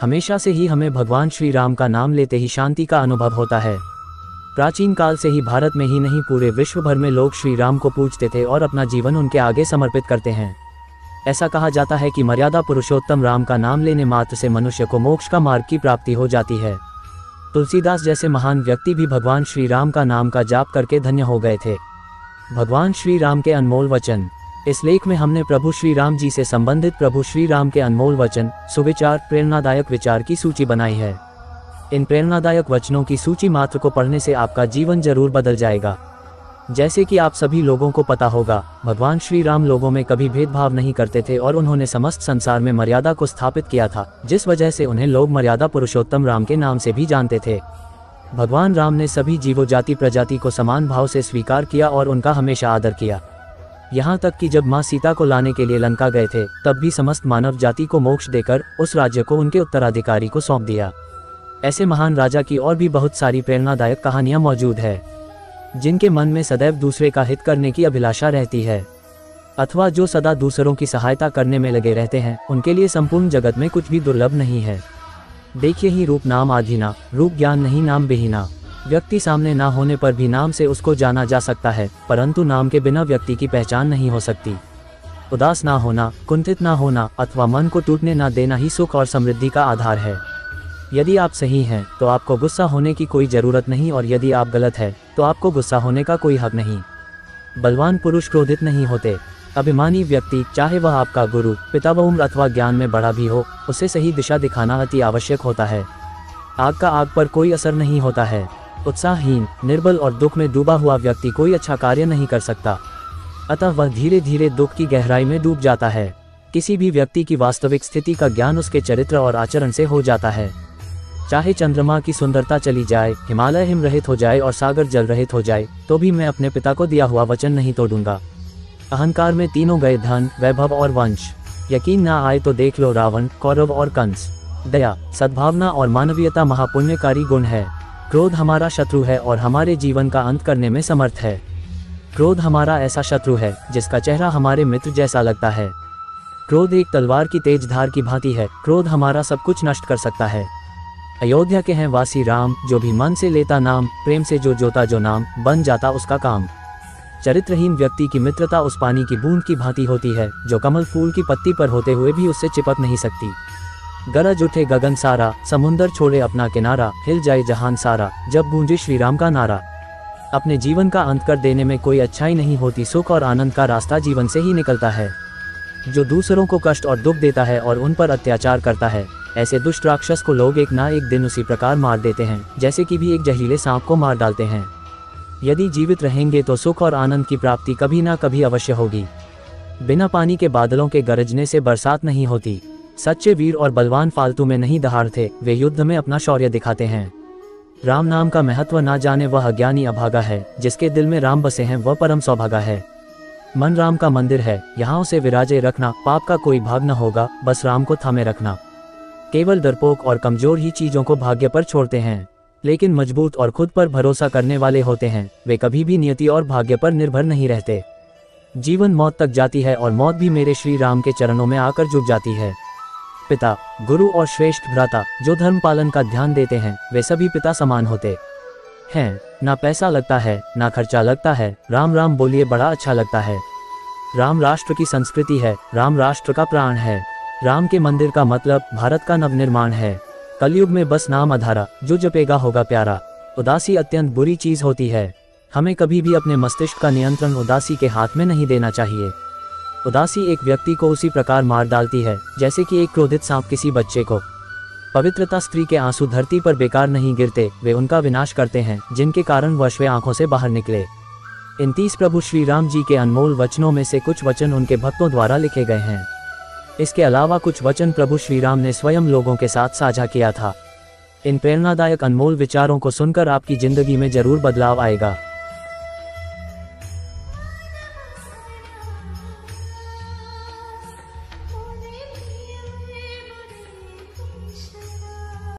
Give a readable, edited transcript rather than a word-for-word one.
हमेशा से ही हमें भगवान श्री राम का नाम लेते ही शांति का अनुभव होता है। प्राचीन काल से ही भारत में ही नहीं पूरे विश्व भर में लोग श्री राम को पूजते थे और अपना जीवन उनके आगे समर्पित करते हैं। ऐसा कहा जाता है कि मर्यादा पुरुषोत्तम राम का नाम लेने मात्र से मनुष्य को मोक्ष का मार्ग की प्राप्ति हो जाती है। तुलसीदास जैसे महान व्यक्ति भी भगवान श्री राम का नाम का जाप करके धन्य हो गए थे। भगवान श्री राम के अनमोल वचन। इस लेख में हमने प्रभु श्री राम जी से संबंधित प्रभु श्री राम के अनमोल वचन, सुविचार, प्रेरणादायक विचार की सूची बनाई है। इन प्रेरणादायक वचनों की सूची मात्र को पढ़ने से आपका जीवन जरूर बदल जाएगा। जैसे कि आप सभी लोगों को पता होगा, भगवान श्री राम लोगों में कभी भेदभाव नहीं करते थे और उन्होंने समस्त संसार में मर्यादा को स्थापित किया था, जिस वजह से उन्हें लोग मर्यादा पुरुषोत्तम राम के नाम से भी जानते थे। भगवान राम ने सभी जीवो जाति प्रजाति को समान भाव से स्वीकार किया और उनका हमेशा आदर किया। यहाँ तक कि जब माँ सीता को लाने के लिए लंका गए थे, तब भी समस्त मानव जाति को मोक्ष देकर उस राज्य को उनके उत्तराधिकारी को सौंप दिया। ऐसे महान राजा की और भी बहुत सारी प्रेरणादायक कहानियां मौजूद है, जिनके मन में सदैव दूसरे का हित करने की अभिलाषा रहती है, अथवा जो सदा दूसरों की सहायता करने में लगे रहते हैं, उनके लिए संपूर्ण जगत में कुछ भी दुर्लभ नहीं है। देखिए ही रूप नाम आधीना, रूप ज्ञान नहीं नाम बेहीना। व्यक्ति सामने ना होने पर भी नाम से उसको जाना जा सकता है, परंतु नाम के बिना व्यक्ति की पहचान नहीं हो सकती। उदास ना होना, कुंठित ना होना अथवा मन को टूटने ना देना ही सुख और समृद्धि का आधार है। यदि आप सही हैं तो आपको गुस्सा होने की कोई ज़रूरत नहीं, और यदि आप गलत हैं तो आपको गुस्सा होने का कोई हक नहीं। बलवान पुरुष क्रोधित नहीं होते। अभिमानी व्यक्ति, चाहे वह आपका गुरु, पिता व उम्र अथवा ज्ञान में बड़ा भी हो, उसे सही दिशा दिखाना अति आवश्यक होता है। आग का आग पर कोई असर नहीं होता है। उत्साहहीन, निर्बल और दुख में डूबा हुआ व्यक्ति कोई अच्छा कार्य नहीं कर सकता, अतः वह धीरे धीरे दुख की गहराई में डूब जाता है। किसी भी व्यक्ति की वास्तविक स्थिति का ज्ञान उसके चरित्र और आचरण से हो जाता है। चाहे चंद्रमा की सुंदरता चली जाए, हिमालय हिम रहित हो जाए और सागर जल रहित हो जाए, तो भी मैं अपने पिता को दिया हुआ वचन नहीं तोड़ूंगा। अहंकार में तीनों गए, धन, वैभव और वंश। यकीन ना आए तो देख लो रावण, कौरव और कंस। दया, सद्भावना और मानवीयता महापुण्यकारी गुण है। क्रोध हमारा शत्रु है और हमारे जीवन का अंत करने में समर्थ है। क्रोध हमारा ऐसा शत्रु है जिसका चेहरा हमारे मित्र जैसा लगता है। क्रोध एक तलवार की तेज धार की भांति है। क्रोध हमारा सब कुछ नष्ट कर सकता है। अयोध्या के हैं वासी राम, जो भी मन से लेता नाम, प्रेम से जो जोता जो नाम, बन जाता उसका काम। चरित्रहीन व्यक्ति की मित्रता उस पानी की बूंद की भांति होती है, जो कमल फूल की पत्ती पर होते हुए भी उससे चिपक नहीं सकती। गरज उठे गगन सारा, समुंदर छोड़े अपना किनारा, हिल जाए जहान सारा, जब गूंजे श्री राम का नारा। अपने जीवन का अंत कर देने में कोई अच्छाई नहीं होती। सुख और आनंद का रास्ता जीवन से ही निकलता है। जो दूसरों को कष्ट और दुख देता है और उन पर अत्याचार करता है, ऐसे दुष्ट राक्षस को लोग एक ना एक दिन उसी प्रकार मार देते हैं, जैसे कि भी एक जहरीले सांप को मार डालते हैं। यदि जीवित रहेंगे तो सुख और आनंद की प्राप्ति कभी ना कभी अवश्य होगी। बिना पानी के बादलों के गरजने से बरसात नहीं होती। सच्चे वीर और बलवान फालतू में नहीं दहाड़ते, वे युद्ध में अपना शौर्य दिखाते हैं। राम नाम का महत्व ना जाने वह अज्ञानी अभागा है। जिसके दिल में राम बसे हैं वह परम सौभागा है। मन राम का मंदिर है, यहाँ उसे विराजे रखना। पाप का कोई भाग न होगा, बस राम को थामे रखना। केवल डरपोक और कमजोर ही चीजों को भाग्य पर छोड़ते हैं, लेकिन मजबूत और खुद पर भरोसा करने वाले होते हैं, वे कभी भी नियति और भाग्य पर निर्भर नहीं रहते। जीवन मौत तक जाती है और मौत भी मेरे श्री राम के चरणों में आकर झुक जाती है। पिता, गुरु और श्रेष्ठ भ्राता जो धर्म पालन का ध्यान देते हैं, वे सभी पिता समान होते हैं। ना पैसा लगता है, ना खर्चा लगता है। राम राम बोलिए, बड़ा अच्छा लगता है। राम राष्ट्र की संस्कृति है, राम राष्ट्र का प्राण है। राम के मंदिर का मतलब भारत का नवनिर्माण है। कलयुग में बस नाम आधारा, जो जपेगा होगा प्यारा। उदासी अत्यंत बुरी चीज होती है। हमें कभी भी अपने मस्तिष्क का नियंत्रण उदासी के हाथ में नहीं देना चाहिए। उदासी एक व्यक्ति को उसी प्रकार मार डालती है जैसे कि एक क्रोधित सांप किसी बच्चे को। पवित्रता स्त्री के आंसू धरती पर बेकार नहीं गिरते, वे उनका विनाश करते हैं जिनके कारण वश वे आंखों से बाहर निकले। इन 30 प्रभु श्री राम जी के अनमोल वचनों में से कुछ वचन उनके भक्तों द्वारा लिखे गए हैं। इसके अलावा कुछ वचन प्रभु श्री राम ने स्वयं लोगों के साथ साझा किया था। इन प्रेरणादायक अनमोल विचारों को सुनकर आपकी जिंदगी में जरूर बदलाव आएगा।